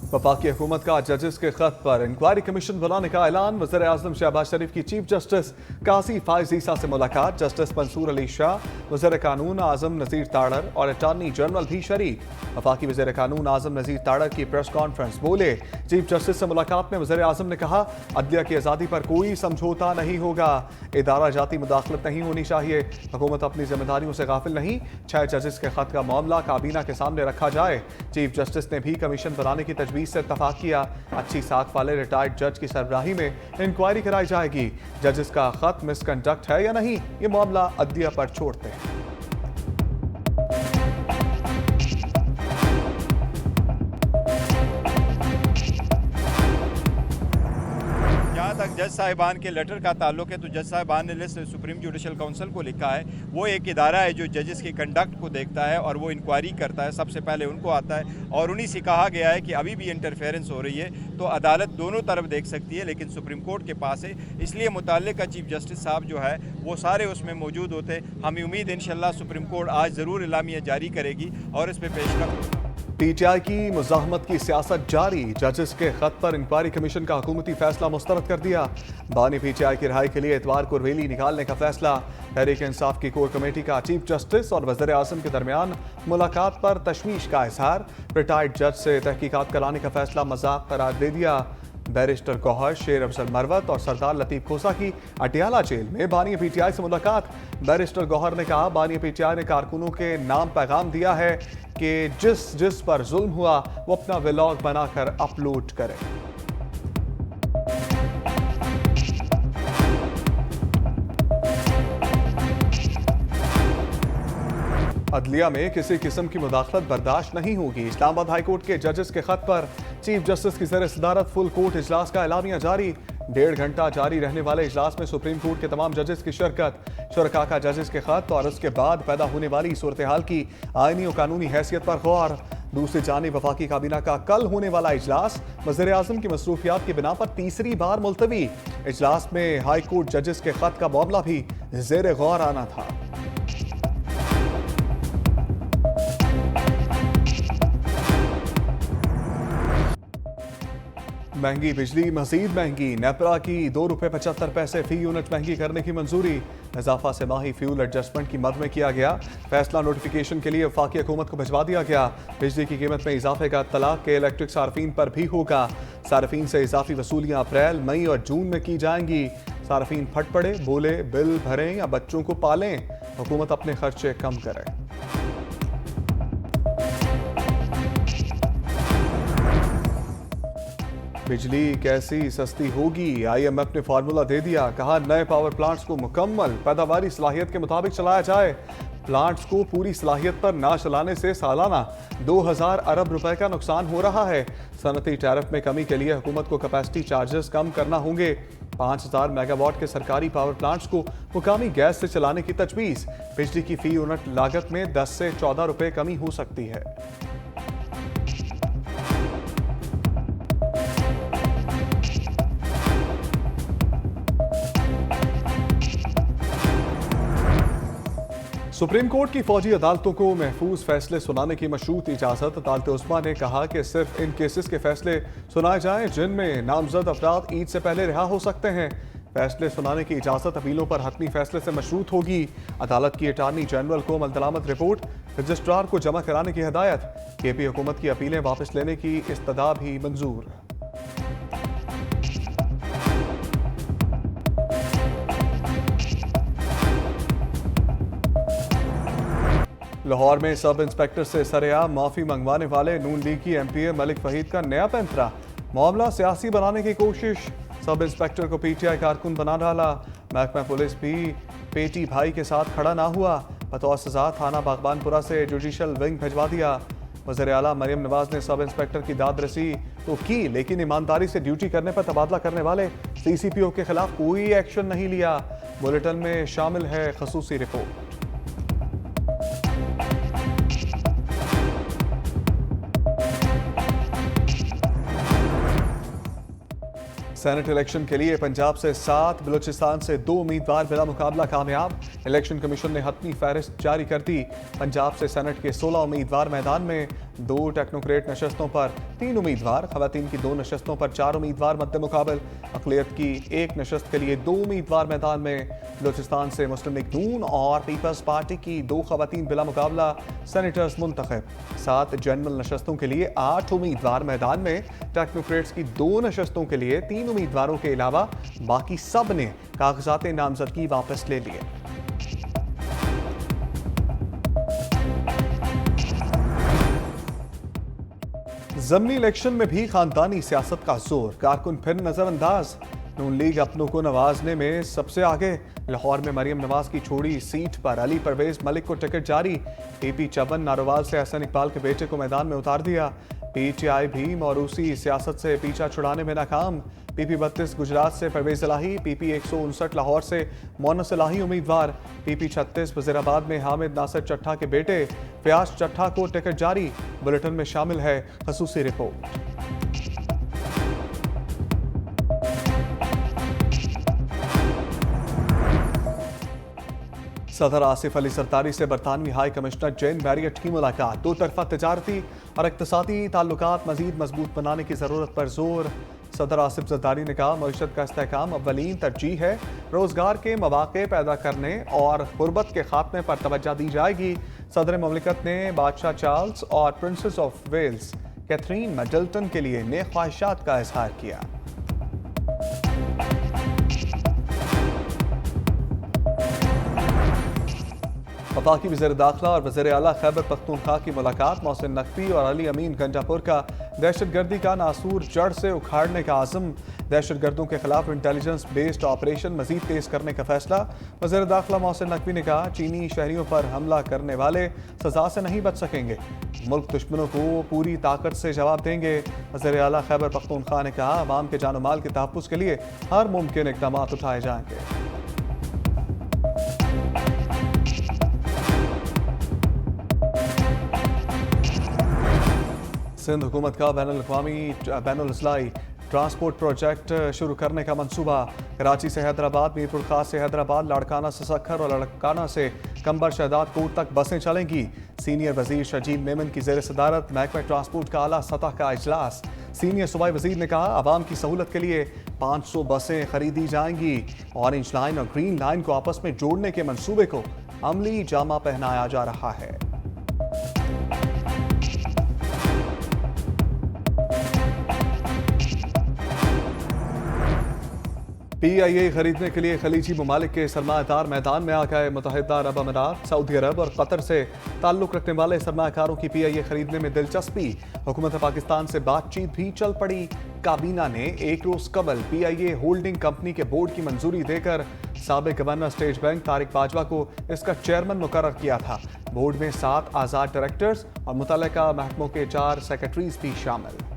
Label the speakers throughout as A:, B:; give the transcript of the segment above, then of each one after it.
A: वफाकी हुकूमत का जजेस के खत पर इंक्वायरी कमीशन बनाने का ऐलान। वज़ीर आज़म शहबाज शरीफ की चीफ जस्टिस काजी फाइज ईसा से मुलाकात। जस्टिस मंसूर अली शाह, वज़ीर कानून आज़म नज़ीर ताड़र और अटॉर्नी जनरल भी शरीक। वफाकी वज़ीर कानून आज़म नज़ीर ताड़र की प्रेस कॉन्फ्रेंस। बोले, चीफ जस्टिस से मुलाकात में वज़ीर आज़म ने कहा, अदलिया की आज़ादी पर कोई समझौता नहीं होगा, इदारा जाती मुदाखलत नहीं होनी चाहिए, हुकूमत अपनी जिम्मेदारियों से गाफिल नहीं। 6 जजेस के खत का मामला काबीना के सामने रखा जाए। चीफ जस्टिस ने भी कमीशन बनाने की तजवीज़ से इत्तफाक किया। अच्छी साख वाले रिटायर्ड जज की सरबराही में इंक्वायरी कराई जाएगी। जजेस का खत मिसकंडक्ट है या नहीं, ये मामला अदलिया पर छोड़ते हैं।
B: तक जज साहिबान के लेटर का ताल्लुक है तो जज साहिबान ने लिस्ट सुप्रीम जुडिशल काउंसिल को लिखा है। वो एक इदारा है जो जजेस की कंडक्ट को देखता है और वो इंक्वायरी करता है, सबसे पहले उनको आता है। और उन्हीं से कहा गया है कि अभी भी इंटरफेरेंस हो रही है तो अदालत दोनों तरफ देख सकती है, लेकिन सुप्रीम कोर्ट के पास है, इसलिए मुताल्लिका चीफ जस्टिस साहब जो है वो सारे उसमें मौजूद होते। हमें उम्मीद इंशाल्लाह सुप्रीम कोर्ट आज ज़रूर इलामिया जारी करेगी और इस पर पेशरफ्त होगा।
A: पीटीआई की मुज़ाहमत की सियासत जारी। जजेस के खत पर इंक्वायरी कमीशन का हुकूमती फैसला मुस्तरद कर दिया। बानी पीटीआई की रिहाई के लिए इतवार को रैली निकालने का फैसला। तहरीक इंसाफ की कोर कमेटी का चीफ जस्टिस और वज़ीर आज़म के दरमियान मुलाकात पर तशवीश का इजहार। रिटायर्ड जज से तहकीकात कराने का फैसला मजाक करार दे दिया। बैरिस्टर गौहर, शेर अफजल मरवत और सरदार लतीफ़ खोसा की अटियाला जेल में बानी पीटीआई से मुलाकात। बैरिस्टर गौहर ने कहा, बानी पीटीआई ने कारकुनों के नाम पैगाम दिया है कि जिस पर जुल्म हुआ वो अपना व्लॉग बनाकर अपलोड करें। अदलिया में किसी किस्म की मुदाखलत बर्दाश्त नहीं होगी। इस्लामाबाद हाई कोर्ट के जजेस के खत पर चीफ जस्टिस की ज़ेर सदारत फुल कोर्ट इजलास का एलामिया जारी। 1.5 घंटा जारी रहने वाले इजलास में सुप्रीम कोर्ट के तमाम जजेस की शिरकत। शुरका का जजेस के खत और उसके बाद पैदा होने वाली सूरत हाल की आईनी और कानूनी हैसियत पर गौर। दूसरी जानिब वफाकी काबीना का कल होने वाला इजलास वज़ीर आज़म की मसरूफियात की बिना पर तीसरी बार मुलतवी। इजलास में हाई कोर्ट जजेस के खत का मामला भी ज़ेर गौर आना था। महंगी बिजली मजीद महंगी। नेपरा की ₹2.75 फी यूनिट महंगी करने की मंजूरी। इजाफा से माही फ्यूल एडजस्टमेंट की मद में किया गया। फैसला नोटिफिकेशन के लिए वफाकी हुकूमत को भिजवा दिया गया। बिजली की कीमत में इजाफे का तलाक के इलेक्ट्रिक सार्फिन पर भी होगा। सार्फिन से इजाफी वसूलियाँ अप्रैल, मई और जून में की जाएंगी। सार्फिन फट पड़े, बोले बिल भरें या बच्चों को पालें, हुकूमत अपने खर्चे कम करे। बिजली कैसी सस्ती होगी, IMF ने फार्मूला दे दिया। कहा, नए पावर प्लांट्स को मुकम्मल पैदावारी सलाहियत के मुताबिक चलाया जाए। प्लांट्स को पूरी सलाहियत पर ना चलाने से सालाना 2000 अरब रुपए का नुकसान हो रहा है। सनती टैरिफ में कमी के लिए हुकूमत को कैपेसिटी चार्जेस कम करना होंगे। 5000 मेगावाट के सरकारी पावर प्लांट्स को मुकामी गैस से चलाने की तजवीज़। बिजली की फी यूनिट लागत में 10 से 14 रुपए कमी हो सकती है। सुप्रीम कोर्ट की फौजी अदालतों को महफूज फैसले सुनाने की मशरूत इजाज़त। अदालत उस्मा ने कहा कि सिर्फ इन केसेस के फैसले सुनाए जाएं जिनमें नामजद अफराद ईद से पहले रिहा हो सकते हैं। फैसले सुनाने की इजाज़त अपीलों पर हतमी फैसले से मशरूत होगी। अदालत की अटॉर्नी जनरल को मलदलामत रिपोर्ट रजिस्ट्रार को जमा कराने की हिदायत। KP हुकूमत की अपीलें वापस लेने की इस्तदा भी मंजूर। लाहौर में सब इंस्पेक्टर से सरेआम माफी मंगवाने वाले नून लीग की MPA मलिक फहीद का नया पैंतरा। मामला सियासी बनाने की कोशिश। सब इंस्पेक्टर को PTI कारकुन बना डाला। महकमा पुलिस भी पेटी भाई के साथ खड़ा ना हुआ। बतौर सजा थाना बागबानपुरा से जुडिशल विंग भिजवा दिया। वज़ीर आला मरियम नवाज ने सब इंस्पेक्टर की दाद रसी तो की, लेकिन ईमानदारी से ड्यूटी करने पर तबादला करने वाले CCPO के खिलाफ कोई एक्शन नहीं लिया। बुलेटिन में शामिल है खसूसी रिपोर्ट। सेनेट इलेक्शन के लिए पंजाब से 7, बलूचिस्तान से 2 उम्मीदवार बिला मुकाबला कामयाब। इलेक्शन कमीशन ने हतमी फहरिस्त जारी कर दी। पंजाब से सेनेट के 16 उम्मीदवार मैदान में, 2 टेक्नोक्रेट नशस्तों पर 3 उम्मीदवार, खवातीन की 2 नशस्तों पर 4 उम्मीदवार मद्दे मुकाबल, अक़लियत की 1 नशस्त के लिए 2 उम्मीदवार मैदान में। बलूचिस्तान से मुस्लिम लीग नून और पीपल्स पार्टी की 2 खवातीन बिला मुकाबला सेनेटर्स मुंतखब। 7 जनरल नशस्तों के लिए 8 उम्मीदवार मैदान में। टेक्नोक्रेट्स की 2 नशस्तों के लिए 3 उम्मीदवारों के अलावा बाकी सब ने कागजात नामजदगी वापस ले लिए। ज़मनी इलेक्शन में भी खानदानी सियासत का जोर, कारकुन फिर नजरअंदाज। नून लीग अपनों को नवाजने में सबसे आगे। लाहौर में मरियम नवाज की छोड़ी सीट पर अली परवेज मलिक को टिकट जारी। पीपी 54 नारोवाल से हसन इकबाल के बेटे को मैदान में उतार दिया। पीटीआई भी मौरूसी सियासत से पीछा छुड़ाने में नाकाम। पीपी 32 गुजरात से परवेज इलाही, पीपी 159 लाहौर से मोनस इलाही उम्मीदवार। पीपी 36 वजीराबाद में हामिद नासिर चट्ठा के बेटे फयाज चट्ठा को टिकट जारी। बुलेटिन में शामिल है खसूसी रिपोर्ट। सदर आसिफ अली सरतारी से बरतानवी हाई कमिश्नर जेन बैरियट की मुलाकात। 2 तरफा तजारती और इक्तसादी ताल्लुकात मजीद मजबूत बनाने की जरूरत पर जोर। सदर आसिफ जरदारी ने कहा, मईशत का इस्तेहकाम अव्वलीन तरजीह है। रोजगार के मौके पैदा करने और गुर्बत के खात्मे पर तवज्जो दी जाएगी। सदर ममलिकत ने बादशाह चार्ल्स और princess of Wales Catherine Middleton के लिए नेक ख्वाहिशात का इजहार किया। वफाकी वज़ीर दाखिला और वज़ीर आला खैबर पख्तूनख्वा की मुलाकात। मोहसिन नकवी और अली अमीन गंजापुर का दहशतगर्दी का नासूर जड़ से उखाड़ने का आज़म। दहशतगर्दों के खिलाफ इंटेलिजेंस बेस्ड ऑपरेशन मजीद तेज करने का फैसला। वज़ीर दाखिला मोहसिन नकवी ने कहा, चीनी शहरियों पर हमला करने वाले सजा से नहीं बच सकेंगे, मुल्क दुश्मनों को पूरी ताकत से जवाब देंगे। वज़ीर आला खैबर पख्तूनख्वा ने कहा, अवाम के जान माल के तहफ़्फ़ुज़ के लिए हर मुमकिन इक़दाम उठाए जाएंगे। सिंध हुकूमत का बैनुल-अज़लाई ट्रांसपोर्ट प्रोजेक्ट शुरू करने का मंसूबा। कराची से हैदराबाद, मीरपुर खास से हैदराबाद, लाड़काना से सखर और लाड़काना से कंबर शहदाद कोट तक बसें चलेंगी। सीनियर वजीर शजील मेमन की ज़ेर सदारत महकमा ट्रांसपोर्ट का आला सतह का इजलास। सीनियर सूबाई वजीर ने कहा, आवाम की सहूलत के लिए 500 बसें खरीदी जाएंगी। ऑरेंज लाइन और ग्रीन लाइन को आपस में जोड़ने के मंसूबे को अमली जामा पहनाया जा रहा है। PIA खरीदने के लिए खलीजी ममालिक के सरमायादार मैदान में आ गए। मुत्तहिदा अरब अमीरात, सऊदी अरब और कतर से ताल्लुक रखने वाले सरमायाकारों की PIA खरीदने में दिलचस्पी। हुकूमत पाकिस्तान से बातचीत भी चल पड़ी। काबीना ने एक रोज कबल PIA होल्डिंग कंपनी के बोर्ड की मंजूरी देकर साबिक governor state bank Tariq Bajwa को इसका चेयरमैन मुकर्रर किया था। बोर्ड में 7 आज़ाद डायरेक्टर्स और मुतल्लिका महकमों के 4 सेक्रेटरीज भी शामिल।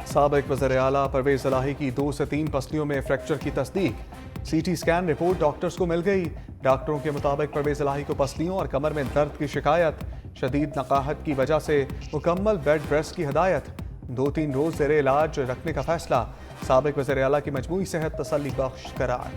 A: साबिक वज़ीर आला परवेज इलाही की 2 से 3 पसलियों में फ्रैक्चर की तस्दीक। CT स्कैन रिपोर्ट डॉक्टर्स को मिल गई। डॉक्टरों के मुताबिक परवेज इलाही को पसलियों और कमर में दर्द की शिकायत, शदीद नकाहत की वजह से मुकम्मल बेड रेस्ट की हदायत। 2-3 रोज ज़ेरे इलाज रखने का फैसला। साबिक वज़ीर आला की मजमूई सेहत तसल्ली बख्श करार।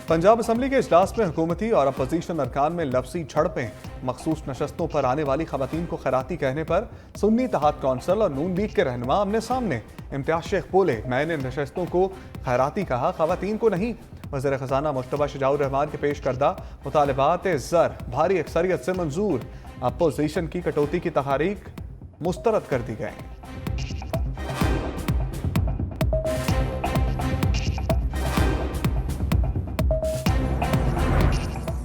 A: पंजाब असम्बली के इजलास में हुकूमती और अपोजिशन अरकान में लफ्जी झड़पें। मखसूस नशस्तों पर आने वाली खवातीन को खैराती कहने पर सुन्नी इत्तेहाद कौंसिल और नून लीग के रहनुमा आमने सामने। इम्तियाज शेख बोले, मैंने नशस्तों को खैराती कहा, खवातीन को नहीं। वज़ीर ख़ज़ाना मुश्तबा शजाउर रहमान के पेश करदा मुतालबात ज़र भारी अक्सरियत से मंजूर। अपोजिशन की कटौती की तहरीक मुस्तरद कर दी गई।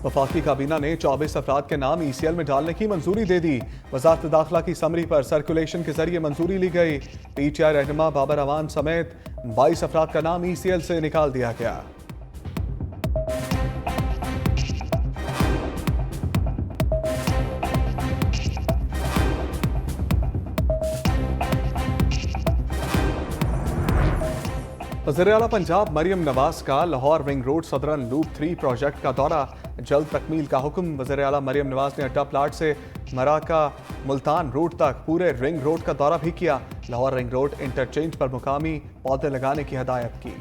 A: वफाकी काबीना ने 24 अफराद के नाम ECL में डालने की मंजूरी दे दी। वज़ारत दाखिला की समरी पर सर्कुलेशन के जरिए मंजूरी ली गई। PTI रहनुमा बाबर अवान समेत 22 अफराद का नाम ECL से निकाल दिया गया। वज़ीर आला पंजाब मरियम नवाज का Lahore ring road southern loop 3 project का दौरा, जल्द तकमील का हुक्म। वज़ीर आला मरियम नवाज ने अड्डा प्लाट से मराका मुल्तान रोड तक पूरे रिंग रोड का दौरा भी किया। लाहौर रिंग रोड इंटरचेंज पर मुकामी पौधे लगाने की हिदायत की।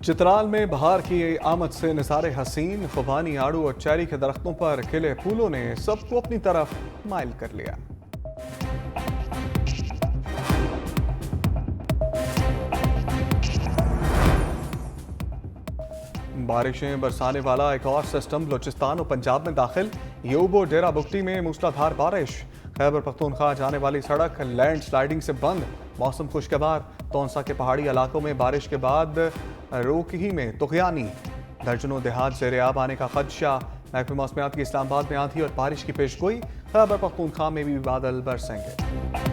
A: चित्राल में बहार की आमद से नज़ारे हसीन, खुबानी, आड़ू और चेरी के दरख्तों पर खिले फूलों ने सबको अपनी तरफ माइल कर लिया। बारिशें बरसाने वाला एक और सिस्टम बलूचिस्तान और पंजाब में दाखिल। योबो डेरा बुगटी में मूसलाधार बारिश, खैबर पख्तूनख्वा जाने वाली सड़क लैंड स्लाइडिंग से बंद। मौसम खुशगवार, तौंसा के पहाड़ी इलाकों में बारिश के बाद रोकही में तुगयानी, दर्जनों देहात ज़ेर-ए-आब आने का खदशा। महकमे मौसमियात की इस्लामाबाद में आंधी और बारिश की पेशगोई। खैबर पख्तूनख्वा में भी बादल बरसेंगे।